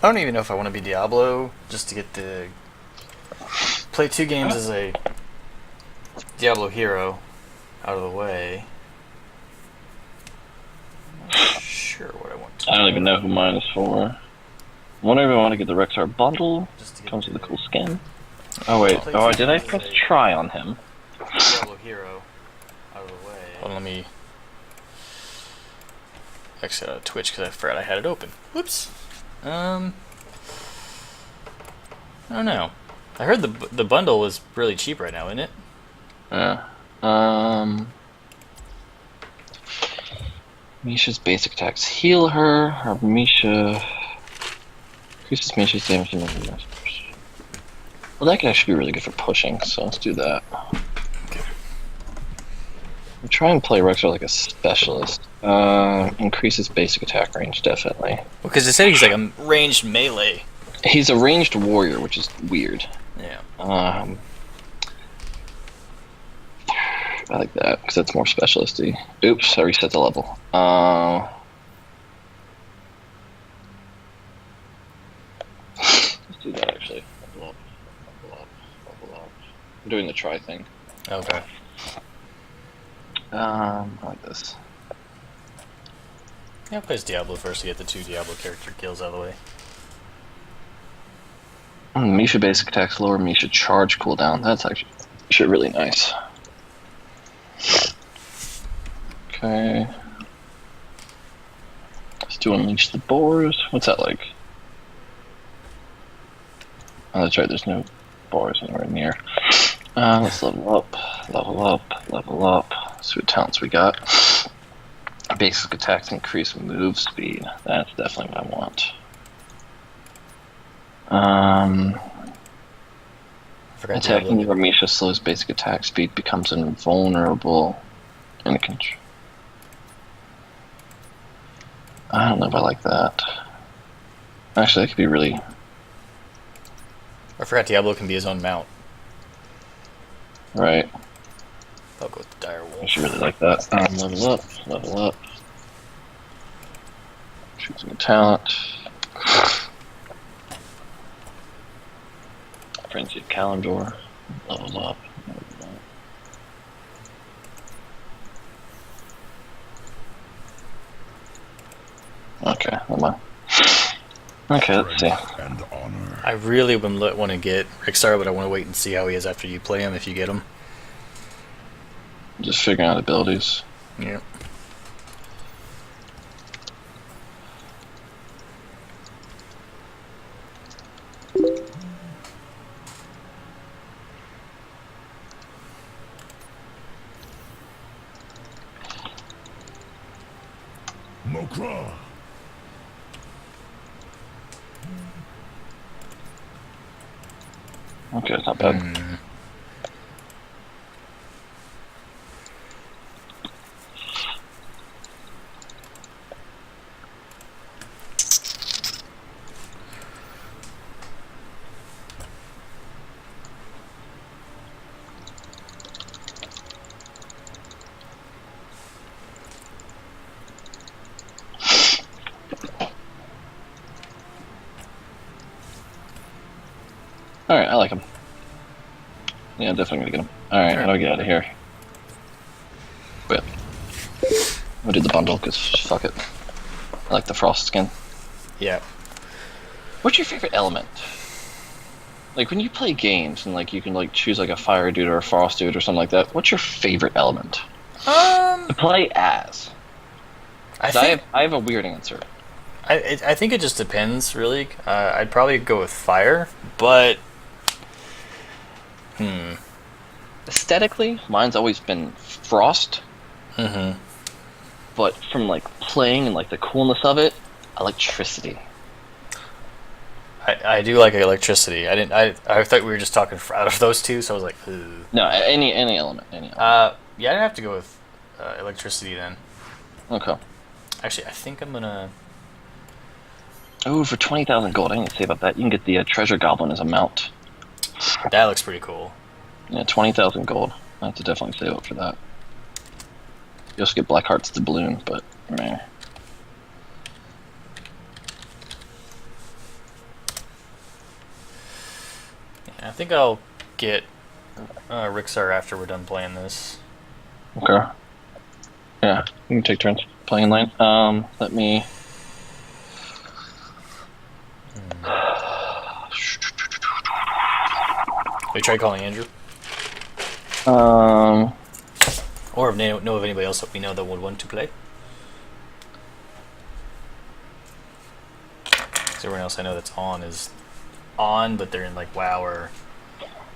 I don't even know if I want to be Diablo just to get the play 2 games as a Diablo hero out of the way. I'm not sure what I want to I don't even know who mine is for. I wonder if I want to get the Rexar bundle. Just to get Comes with the a cool skin. Oh wait, play oh two did I games press as a try on him? Diablo hero out of the way. Hold on, let me exit out of Twitch because I forgot I had it open. Whoops. I don't know. I heard the bundle was really cheap right now, isn't it? Yeah. Misha's basic attacks heal her. Or Misha increases Misha's damage. Well, that could actually be really good for pushing, so let's do that. Okay. I'm trying to play Rexar like a specialist. Increases basic attack range, definitely. Well, because it said he's like a ranged melee. He's a ranged warrior, which is weird. Yeah. I like that, because that's more specialisty. Oops, I reset the level. Let's do that, actually. Level up, level up, level up. I'm doing the try thing. Okay. I like this. Yeah, I'll play as Diablo first to get the 2 Diablo character kills out of the way. Misha basic attacks lower Misha charge cooldown. That's actually really nice. Okay. Let's do Unleash the Boars. What's that like? Oh, that's right, there's no boars anywhere near. Let's level up, level up, level up. See what talents we got. Basic attacks increase move speed. That's definitely what I want. Attacking where Misha slows basic attack speed becomes invulnerable and control. I don't know if I like that. Actually, that could be really... I forgot Diablo can be his own mount. Right. I'll go with the Dire Wolf. I should really like that. Level up, level up. Choosing a talent. Frenzy of Kalimdor. Level up. Okay, hold on. Okay, let's see. I really want to get Rixar, but I want to wait and see how he is after you play him, if you get him. Just figuring out abilities. Yeah. Mokra. Okay, it's not bad. Alright, I like him. Yeah, I'm definitely gonna get him. Alright, how do I get out of here? Whip. I'll do the bundle, because fuck it. I like the frost skin. Yeah. What's your favorite element? Like, when you play games, and like you can like choose like a fire dude or a frost dude or something like that, what's your favorite element? To play as? I have a weird answer. I think it just depends, really. I'd probably go with fire, but... Aesthetically, mine's always been frost. Mm-hmm. But from like playing and like the coolness of it, electricity. I do like electricity. I thought we were just talking out of those two, so I was like, ugh. No, any element, yeah, I'd have to go with electricity then. Okay. Actually, I think I'm gonna... Oh, for 20,000 gold, I didn't say about that. You can get the treasure goblin as a mount. That looks pretty cool. Yeah, 20,000 gold. I have to definitely save up for that. You also get Blackheart's the balloon, but meh. I think I'll get Rixar after we're done playing this. Okay. Yeah, we can take turns playing in lane. Let me. We try calling Andrew? Or if know of anybody else that we know that would want to play? Because everyone else I know that's on is on, but they're in like WoW or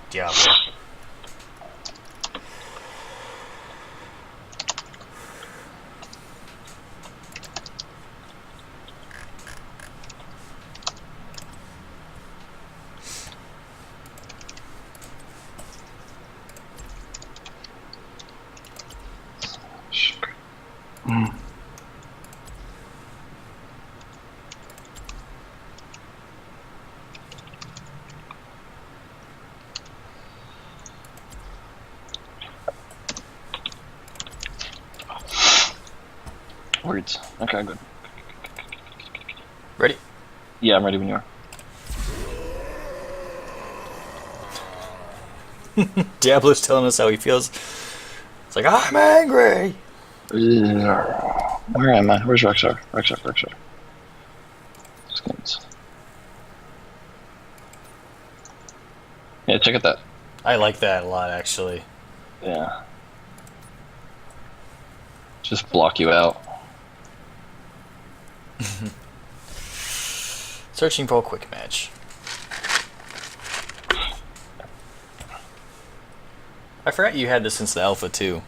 Diablo. Words. Okay, good. Ready? Yeah, I'm ready when you are. Diablo's telling us how he feels. It's like, I'm angry! Where am I? Where's Rexar? Rexar. Skins. Yeah, check out that. I like that a lot, actually. Yeah. Just block you out. Searching for a quick match. I forgot you had this since the alpha, too.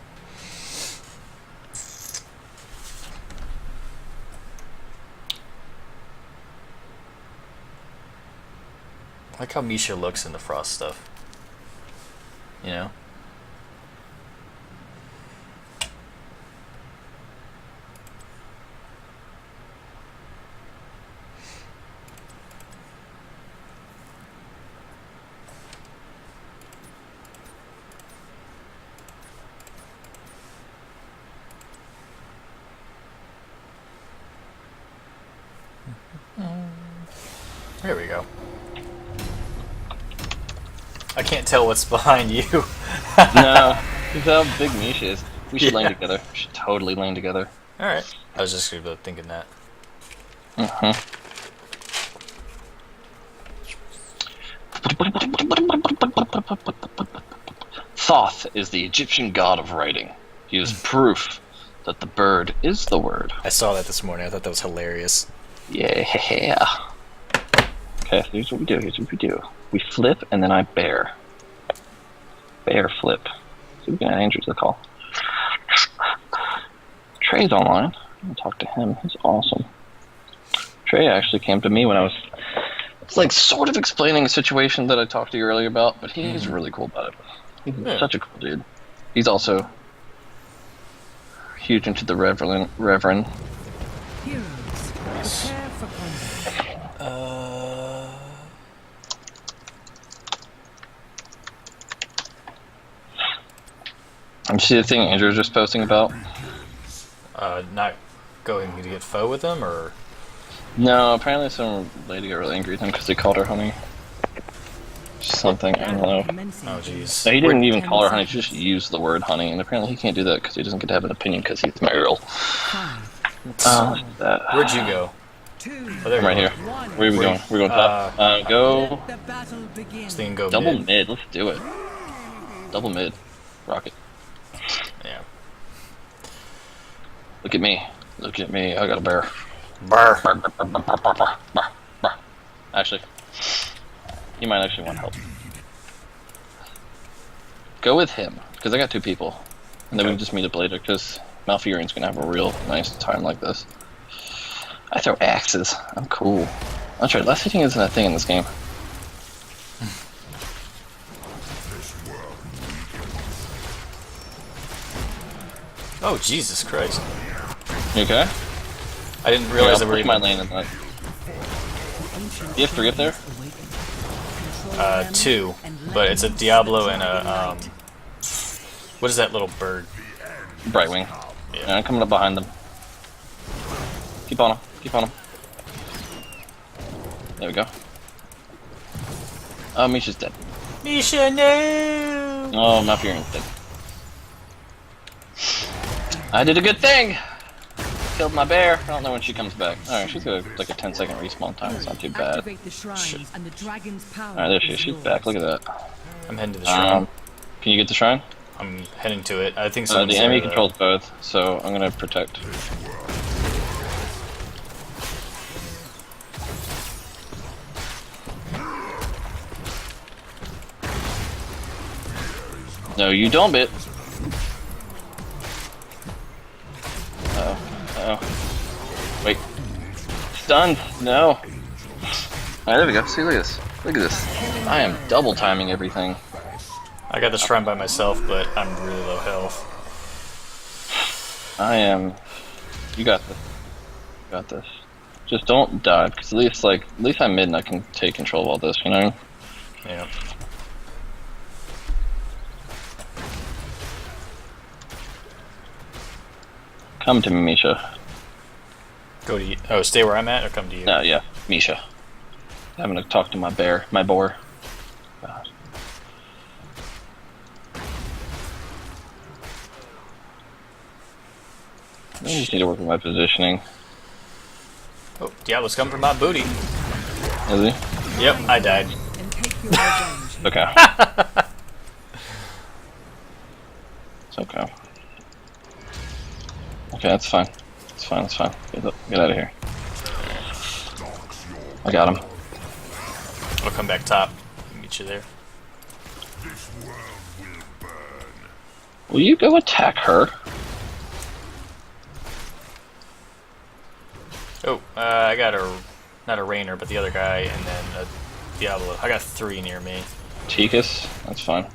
I like how Misha looks in the Frost stuff. You know? There we go. I can't tell what's behind you. No, because how big Misha is. We should lane Yeah. together. We should totally lane together. Alright. I was just thinking that. Thoth is the Egyptian god of writing. He is proof that the bird is the word. I saw that this morning. I thought that was hilarious. Yeah. Okay, so here's what we do. We flip, and then I bear. Bear flip. So we can add Andrew to the call. Trey's online. I'm gonna talk to him. He's awesome. Trey actually came to me when I was like sort of explaining a situation that I talked to you earlier about, but he's really cool about it. He's such a cool dude. He's also huge into the Reverend. Heroes, prepare for combat. You see the thing Andrew was just posting about? Not going to get foe with them, or No, apparently some lady got really angry with him because they called her honey. Something, I don't know. oh jeez. No, he didn't even call her honey, he just used the word honey, and apparently he can't do that because he doesn't get to have an opinion because he's Meryl. Where'd you go? Oh, there I'm right you here. go. Where are we going? We're going top. Go The battle begins. This thing go double mid. mid. Let's do it. Double mid. Rocket. Yeah. Look at me. Look at me. I got a bear. Brr. Brr, brr, brr, brr, brr, brr, brr, brr. Actually, you might actually want help. Go with him, because I got two people. And then we can just meet up later, because Malfurion's going to have a real nice time like this. I throw axes. I'm cool. That's right, last hitting isn't a thing in this game. Oh Jesus Christ! You okay? I didn't realize I'll that we push were my lane in that. You have 3 up there? 2, but it's a Diablo and a what is that little bird? Brightwing. Yeah. Yeah, I'm coming up behind them. Keep on him. Keep on him. There we go. Oh, Misha's dead. Misha, no! Oh, my Fury's dead. I did a good thing! Killed my bear. I don't know when she comes back. Alright, she's got like a 10-second respawn time. It's not too bad. Activate the shrines and the dragon's power. Alright, there she is. is She's yours. back. Look at that. I'm heading to the shrine. Can you get the shrine? I'm heading to it. I think The someone's enemy there, controls both, so I'm gonna protect. No, you don't, bit. Uh-oh. Wait. Stunned. No. Alright, there we go. See, look at this. Look at this. I am double timing everything. I got the shrine by myself, but I'm really low health. I am. You got this. You got this. Just don't die, because at least I'm mid and I can take control of all this, you know? Yeah. Come to me, Misha. Go to you. Oh, stay where I'm at, or come to you? No, yeah, Misha. I'm gonna talk to my bear, my boar. God. I just need to work with my positioning. Oh, Diablo's coming for my booty. Is he? Yep, I died. And take your revenge. Okay. It's okay. Okay, that's fine. It's fine, it's fine. Get out of here. I got him. I'll come back top. Meet you there. Will you go attack her? Oh, I got not a Rainer, but the other guy, and then a Diablo. I got 3 near me. Tikas? That's fine.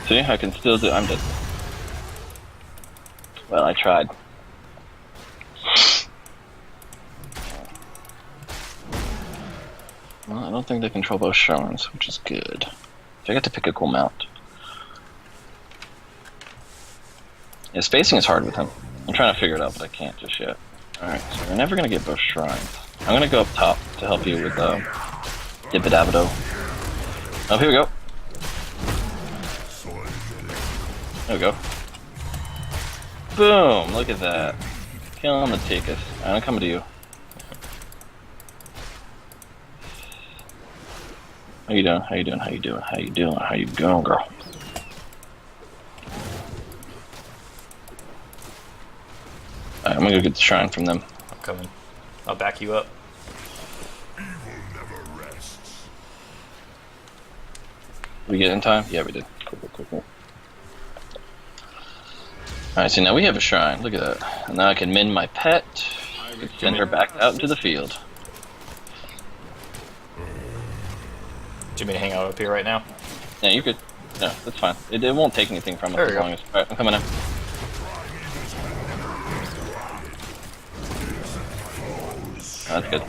See, I can still do. I'm dead. Well, I tried. Well, I don't think they control both shrines, which is good. I got to pick a cool mount. Yeah, spacing is hard with him. I'm trying to figure it out, but I can't just yet. Alright, so we're never gonna get both shrines. I'm gonna go up top to help you with Dibbidabido. Oh, here we go. There we go. Boom! Look at that. Killing the Tikas. I'm coming to you. How you doing? How you doing? How you doing? How you doing? How you going, girl? Alright, I'm gonna go get the shrine from them. I'm coming. I'll back you up. We get in time? Yeah, we did. Cool. Alright, so now we have a shrine. Look at that. And now I can mend my pet. Send her back out into the field. Do you mean to hang out up here right now? Yeah, you could. No, that's fine. It won't take anything from us There as we go. long as. Alright, I'm coming in. Oh, that's good.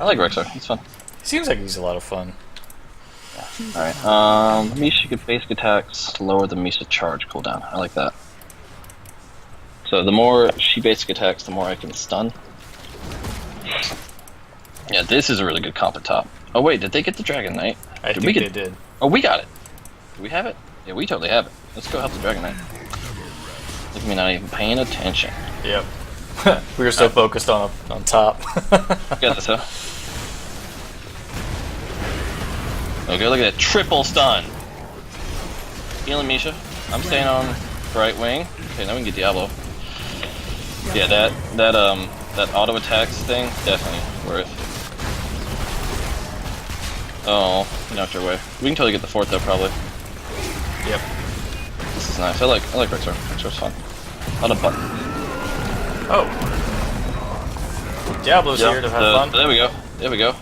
I like Rexar. It's fun. Seems like he's a lot of fun. Alright, Misha get basic attacks to lower the Misha charge cooldown. I like that. So the more she basic attacks, the more I can stun. Yeah, this is a really good comp at top. Oh wait, did they get the Dragon Knight? I Did think we they get- did. Oh, we got it! Do we have it? Yeah, we totally have it. Let's go help the Dragon Knight. Look at me not even paying attention. Yep. We were so focused on top. Got this, huh? Okay, look at that triple stun. Healing Misha. I'm staying on right wing. Okay, now we can get Diablo. Yeah, that auto attacks thing definitely worth. Oh, knocked her away. We can totally get the 4th though, probably. Yep. This is nice. I like Rexar. Rexar's fun. A lot of buttons. Oh. Diablo's here to have fun. There we go. There we go.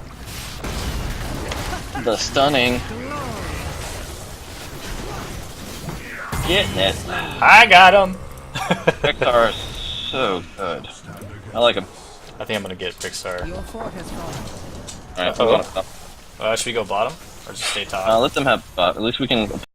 The stunning. Getting it. I got him. Rexar is so good. I like him. I think I'm gonna get Pixar. Your fort has fallen. Alright, Oh. we're going up. Should we go bottom or just stay top? Let them have at least we can